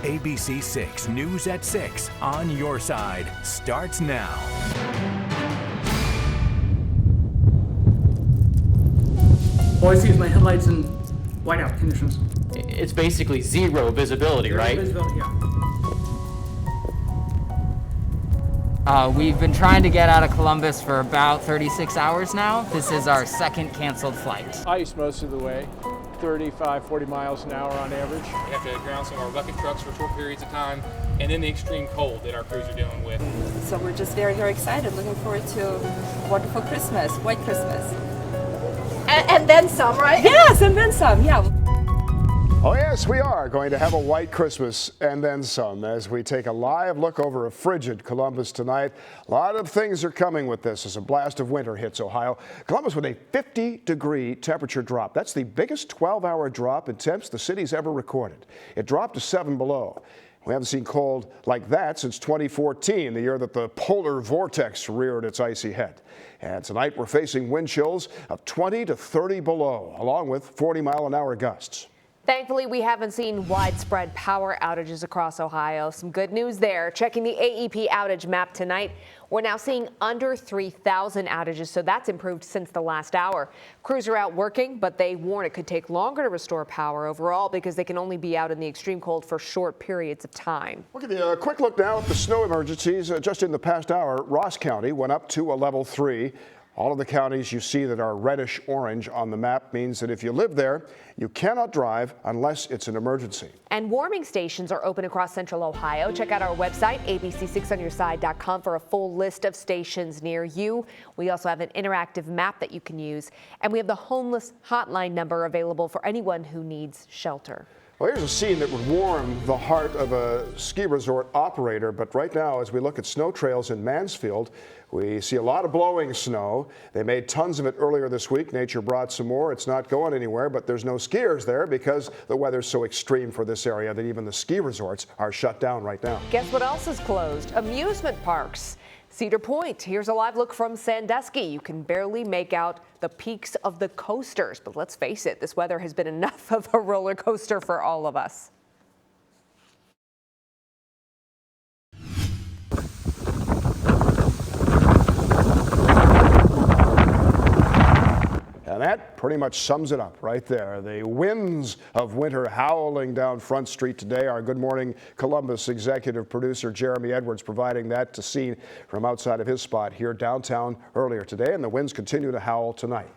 ABC 6 News at 6 on your side starts now. All I see is my headlights in whiteout conditions. It's basically zero visibility, right? Visibility, yeah. We've been trying to get out of Columbus for about 36 hours now. This is our second canceled flight. Ice most of the way, 35, 40 miles an hour on average. We have to ground some of our bucket trucks for short periods of time, and then the extreme cold that our crews are dealing with. So we're just very, very excited, looking forward to a wonderful Christmas, white Christmas. And then some, right? Yes, and then some, yeah. Oh yes, we are going to have a white Christmas and then some as we take a live look over a frigid Columbus tonight. A lot of things are coming with this as a blast of winter hits Ohio. Columbus with a 50-degree temperature drop. That's the biggest 12-hour drop in temps the city's ever recorded. It dropped to 7 below. We haven't seen cold like that since 2014, the year that the polar vortex reared its icy head. And tonight we're facing wind chills of 20 to 30 below, along with 40-mile-an-hour gusts. Thankfully, we haven't seen widespread power outages across Ohio. Some good news there. Checking the AEP outage map tonight, we're now seeing under 3,000 outages, so that's improved since the last hour. Crews are out working, but they warn it could take longer to restore power overall because they can only be out in the extreme cold for short periods of time. We'll give you a quick look now at the snow emergencies. Just in the past hour, Ross County went up to a level 3. All of the counties you see that are reddish orange on the map means that if you live there, you cannot drive unless it's an emergency. And warming stations are open across central Ohio. Check out our website, abc6onyourside.com, for a full list of stations near you. We also have an interactive map that you can use. And we have the homeless hotline number available for anyone who needs shelter. Well, here's a scene that would warm the heart of a ski resort operator. But right now, as we look at snow trails in Mansfield, we see a lot of blowing snow. They made tons of it earlier this week. Nature brought some more. It's not going anywhere, but there's no skiers there because the weather's so extreme for this area that even the ski resorts are shut down right now. Guess what else is closed? Amusement parks. Cedar Point, here's a live look from Sandusky. You can barely make out the peaks of the coasters, but let's face it, this weather has been enough of a roller coaster for all of us. And that pretty much sums it up right there. The winds of winter howling down Front Street today. Our Good Morning Columbus executive producer Jeremy Edwards providing that to scene from outside of his spot here downtown earlier today. And the winds continue to howl tonight.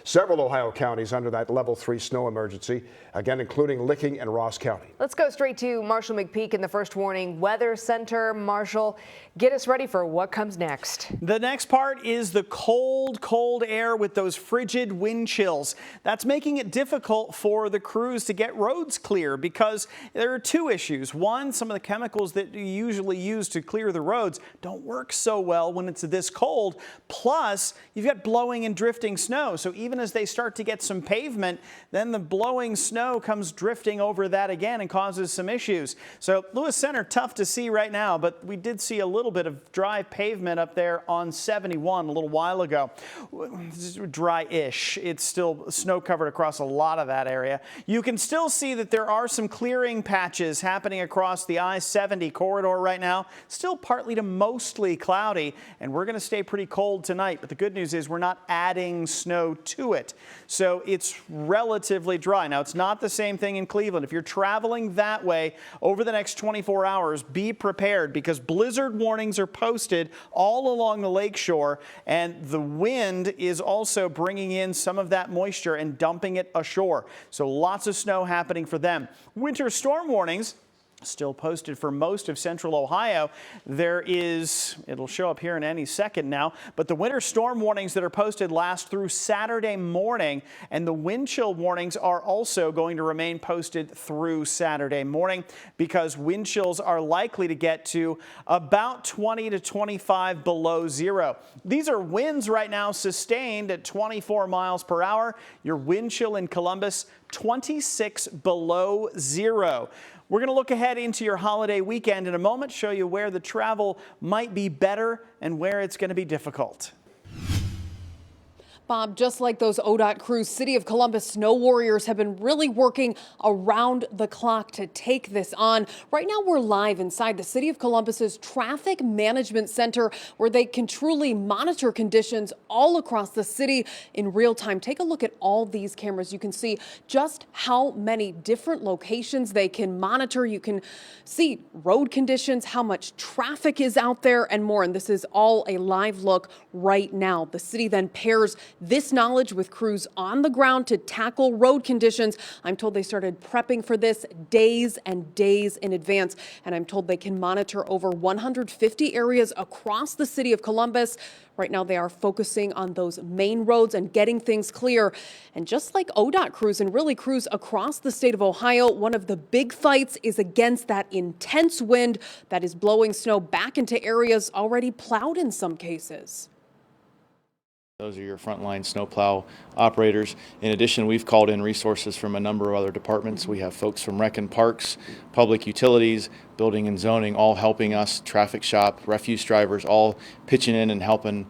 Several Ohio counties under that level 3 snow emergency, again, including Licking and Ross County. Let's go straight to Marshall McPeak in the First Warning Weather Center. Marshall, get us ready for what comes next. The next part is the cold, cold air with those frigid wind chills. That's making it difficult for the crews to get roads clear because there are two issues. One, some of the chemicals that you usually use to clear the roads don't work so well when it's this cold. Plus, you've got blowing and drifting snow. So even as they start to get some pavement, then the blowing snow comes drifting over that again and causes some issues. So Lewis Center, tough to see right now, but we did see a little bit of dry pavement up there on 71 a little while ago. Dry-ish. It's still snow covered across a lot of that area. You can still see that there are some clearing patches happening across the I-70 corridor right now. Still partly to mostly cloudy, and we're going to stay pretty cold tonight. But the good news is we're not adding snow to it. So it's relatively dry. Now, it's not the same thing in Cleveland. If you're traveling that way over the next 24 hours, be prepared because blizzard warnings are posted all along the lakeshore, and the wind is also bringing in some of that moisture and dumping it ashore. So lots of snow happening for them. Winter storm warnings still posted for most of central Ohio. It'll show up here in any second now, but the winter storm warnings that are posted last through Saturday morning, and the wind chill warnings are also going to remain posted through Saturday morning because wind chills are likely to get to about 20 to 25 below zero. These are winds right now sustained at 24 miles per hour. Your wind chill in Columbus, 26 below zero. We're going to look ahead into your holiday weekend in a moment, show you where the travel might be better and where it's going to be difficult. Bob, just like those ODOT crews, City of Columbus snow warriors have been really working around the clock to take this on. Right now, we're live inside the City of Columbus's Traffic Management Center, where they can truly monitor conditions all across the city in real time. Take a look at all these cameras. You can see just how many different locations they can monitor. You can see road conditions, how much traffic is out there, and more. And this is all a live look right now. The city then pairs this knowledge with crews on the ground to tackle road conditions. I'm told they started prepping for this days and days in advance, and I'm told they can monitor over 150 areas across the City of Columbus. Right now, they are focusing on those main roads and getting things clear. And just like ODOT crews and really crews across the state of Ohio, one of the big fights is against that intense wind that is blowing snow back into areas already plowed in some cases. Those are your frontline snowplow operators. In addition, we've called in resources from a number of other departments. We have folks from Rec and Parks, Public Utilities, Building and Zoning, all helping us, traffic shop, refuse drivers, all pitching in and helping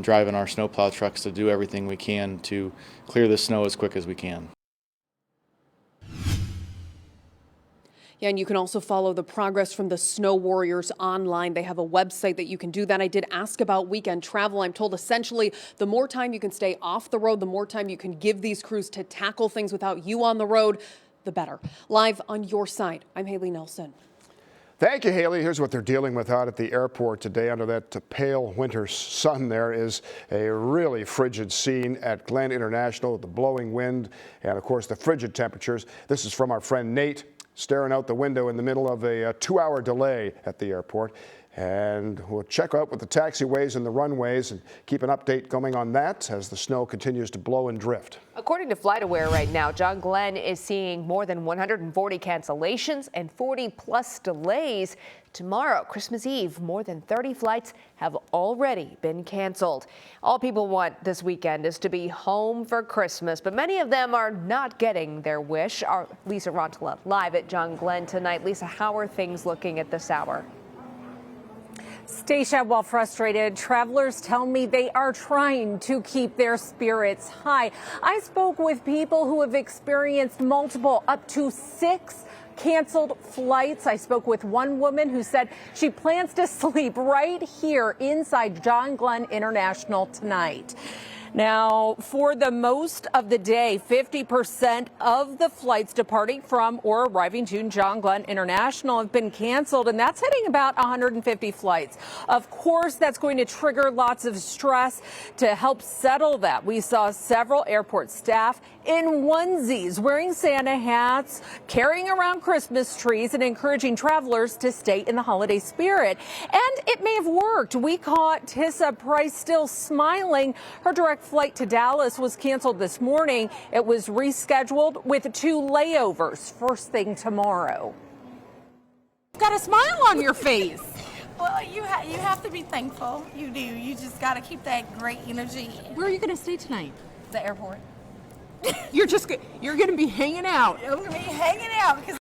driving our snowplow trucks to do everything we can to clear the snow as quick as we can. Yeah, and you can also follow the progress from the Snow Warriors online. They have a website that you can do that. I did ask about weekend travel. I'm told essentially the more time you can stay off the road, the more time you can give these crews to tackle things without you on the road, the better. Live on your side, I'm Haley Nelson. Thank you, Haley. Here's what they're dealing with out at the airport today. Under that pale winter sun, there is a really frigid scene at Glenn International with the blowing wind and, of course, the frigid temperatures. This is from our friend Nate, staring out the window in the middle of a 2-hour delay at the airport. And we'll check out with the taxiways and the runways and keep an update going on that as the snow continues to blow and drift. According to FlightAware right now, John Glenn is seeing more than 140 cancellations and 40+ delays. Tomorrow, Christmas Eve, more than 30 flights have already been canceled. All people want this weekend is to be home for Christmas, but many of them are not getting their wish. Our Lisa Rontala live at John Glenn tonight. Lisa, how are things looking at this hour? Stacia, while frustrated, travelers tell me they are trying to keep their spirits high. I spoke with people who have experienced multiple, up to 6 canceled flights. I spoke with one woman who said she plans to sleep right here inside John Glenn International tonight. Now, for the most of the day, 50% of the flights departing from or arriving to John Glenn International have been canceled, and that's hitting about 150 flights. Of course, that's going to trigger lots of stress. To help settle that, we saw several airport staff in onesies, wearing Santa hats, carrying around Christmas trees, and encouraging travelers to stay in the holiday spirit. And it may have worked. We caught Tissa Price still smiling. Her direct flight to Dallas was canceled this morning. It was rescheduled with 2 layovers first thing tomorrow. You've got a smile on your face. Well, you have to be thankful. You do. You just got to keep that great energy. Where are you going to stay tonight? The airport. You're going to be hanging out. I'm going to be hanging out because.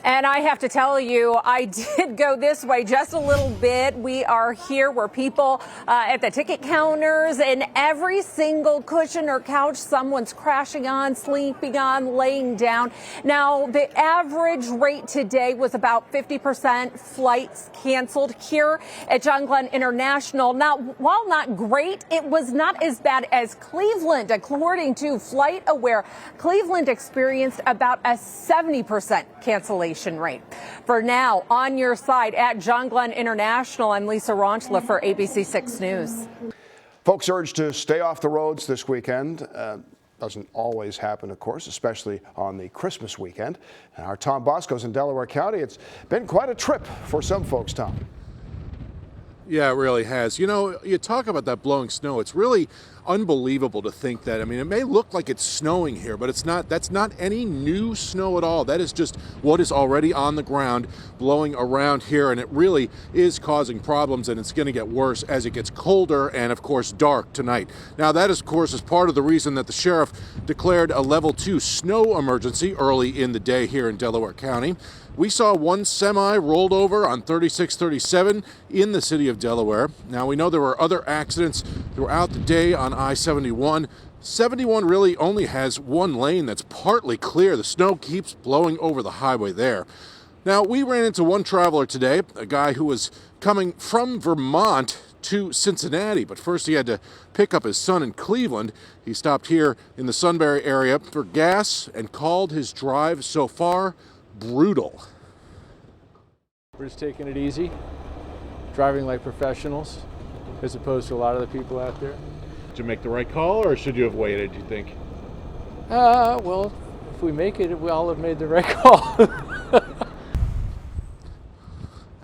And I have to tell you, I did go this way just a little bit. We are here where people at the ticket counters, and every single cushion or couch someone's crashing on, sleeping on, laying down. Now, the average rate today was about 50% flights canceled here at John Glenn International. Now, while not great, it was not as bad as Cleveland. According to FlightAware, Cleveland experienced about a 70% cancellation rate. For now, on your side at John Glenn International, I'm Lisa Rontala for ABC 6 News. Folks urged to stay off the roads this weekend. Doesn't always happen, of course, especially on the Christmas weekend. And our Tom Bosco's in Delaware County. It's been quite a trip for some folks, Tom. Yeah, it really has. You know, you talk about that blowing snow. It's really unbelievable to think that. I mean, it may look like it's snowing here, but it's not. That's not any new snow at all. That is just what is already on the ground blowing around here, and it really is causing problems, and it's going to get worse as it gets colder and, of course, dark tonight. Now, that, of course, is part of the reason that the sheriff declared a level 2 snow emergency early in the day here in Delaware County. We saw one semi rolled over on 3637 in the city of Delaware. Now, we know there were other accidents throughout the day on I-71. 71 really only has one lane that's partly clear. The snow keeps blowing over the highway there. Now, we ran into one traveler today, a guy who was coming from Vermont to Cincinnati, but first he had to pick up his son in Cleveland. He stopped here in the Sunbury area for gas and called his drive so far brutal. We're just taking it easy, driving like professionals, as opposed to a lot of the people out there. Did you make the right call, or should you have waited, do you think? Well, if we make it, we all have made the right call.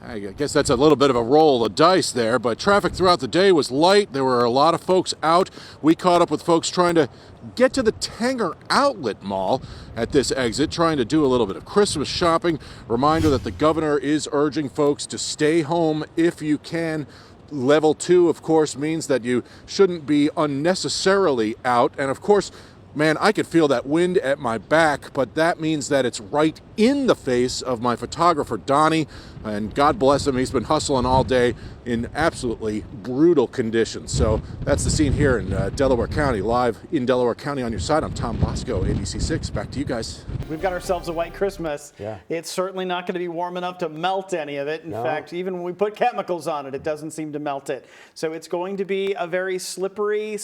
I guess that's a little bit of a roll of dice there, but traffic throughout the day was light. There were a lot of folks out. We caught up with folks trying to get to the Tanger Outlet Mall at this exit, trying to do a little bit of Christmas shopping. Reminder that the governor is urging folks to stay home if you can. Level 2, of course, means that you shouldn't be unnecessarily out. And of course, man, I could feel that wind at my back, but that means that it's right in the face of my photographer, Donnie, and God bless him, he's been hustling all day in absolutely brutal conditions. So that's the scene here in Delaware County, live in Delaware County on your side. I'm Tom Bosco, ABC6. Back to you guys. We've got ourselves a white Christmas. Yeah. It's certainly not going to be warm enough to melt any of it. In fact, even when we put chemicals on it, it doesn't seem to melt it. So it's going to be a very slippery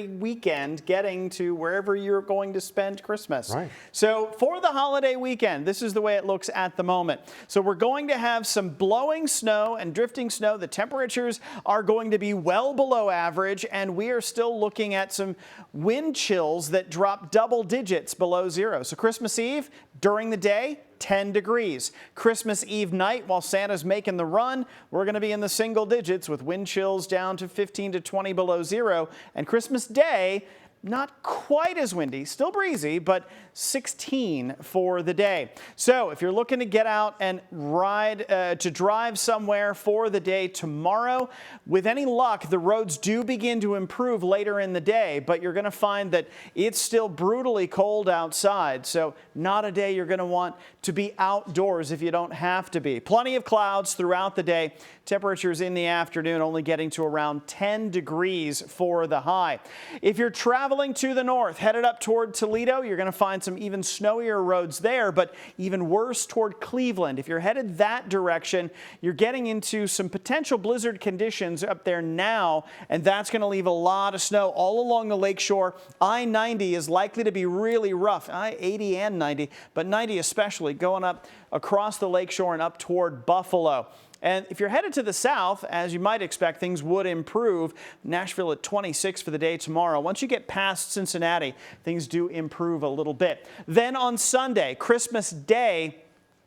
weekend getting to wherever you're going to spend Christmas. Right. So for the holiday weekend, this is the way it looks at the moment. So we're going to have some blowing snow and drifting snow. The temperatures are going to be well below average, and we are still looking at some wind chills that drop double digits below zero. So Christmas Eve, during the day, 10 degrees. Christmas Eve night, while Santa's making the run, we're going to be in the single digits with wind chills down to 15 to 20 below zero. And Christmas Day, not quite as windy, still breezy, but 16 for the day. So if you're looking to get out and drive somewhere for the day tomorrow, with any luck, the roads do begin to improve later in the day, but you're going to find that it's still brutally cold outside. So not a day you're going to want to be outdoors if you don't have to be. Plenty of clouds throughout the day. Temperatures in the afternoon only getting to around 10 degrees for the high. If you're traveling to the north, headed up toward Toledo, you're going to find some even snowier roads there, but even worse toward Cleveland. If you're headed that direction, you're getting into some potential blizzard conditions up there now, and that's going to leave a lot of snow all along the lakeshore. I-90 is likely to be really rough. I-80 and 90, but 90 especially, going up across the lakeshore and up toward Buffalo. And if you're headed to the south, as you might expect, things would improve. Nashville at 26 for the day tomorrow. Once you get past Cincinnati, things do improve a little bit. Then on Sunday, Christmas Day,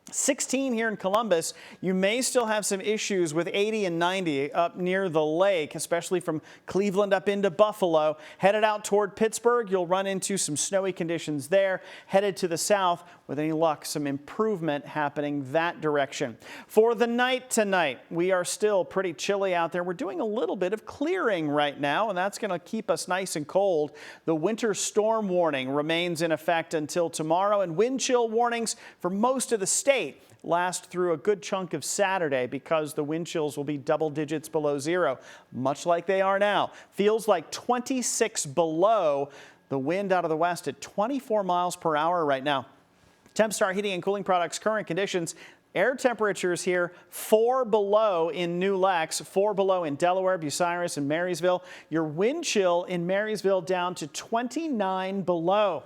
16 here in Columbus. You may still have some issues with 80 and 90 up near the lake, especially from Cleveland up into Buffalo. Headed out toward Pittsburgh, you'll run into some snowy conditions there. Headed to the south, with any luck, some improvement happening that direction. For the night tonight, we are still pretty chilly out there. We're doing a little bit of clearing right now, and that's going to keep us nice and cold. The winter storm warning remains in effect until tomorrow, and wind chill warnings for most of the state last through a good chunk of Saturday because the wind chills will be double digits below zero, much like they are now. Feels like 26 below. The wind out of the west at 24 miles per hour right now. Tempstar Heating and Cooling Products current conditions. Air temperatures here 4 below in New Lex, 4 below in Delaware, Bucyrus, and Marysville. Your wind chill in Marysville down to 29 below.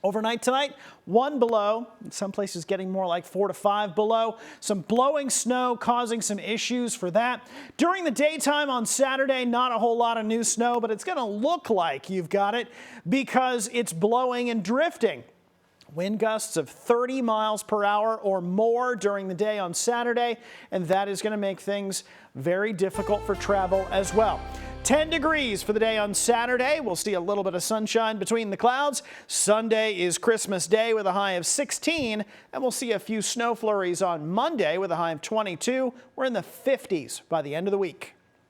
Overnight tonight, 1 below. In some places getting more like 4 to 5 below. Some blowing snow causing some issues for that. During the daytime on Saturday, not a whole lot of new snow, but it's going to look like you've got it because it's blowing and drifting. Wind gusts of 30 miles per hour or more during the day on Saturday, and that is going to make things very difficult for travel as well. 10 degrees for the day on Saturday. We'll see a little bit of sunshine between the clouds. Sunday is Christmas Day with a high of 16, and we'll see a few snow flurries on Monday with a high of 22. We're in the 50s by the end of the week.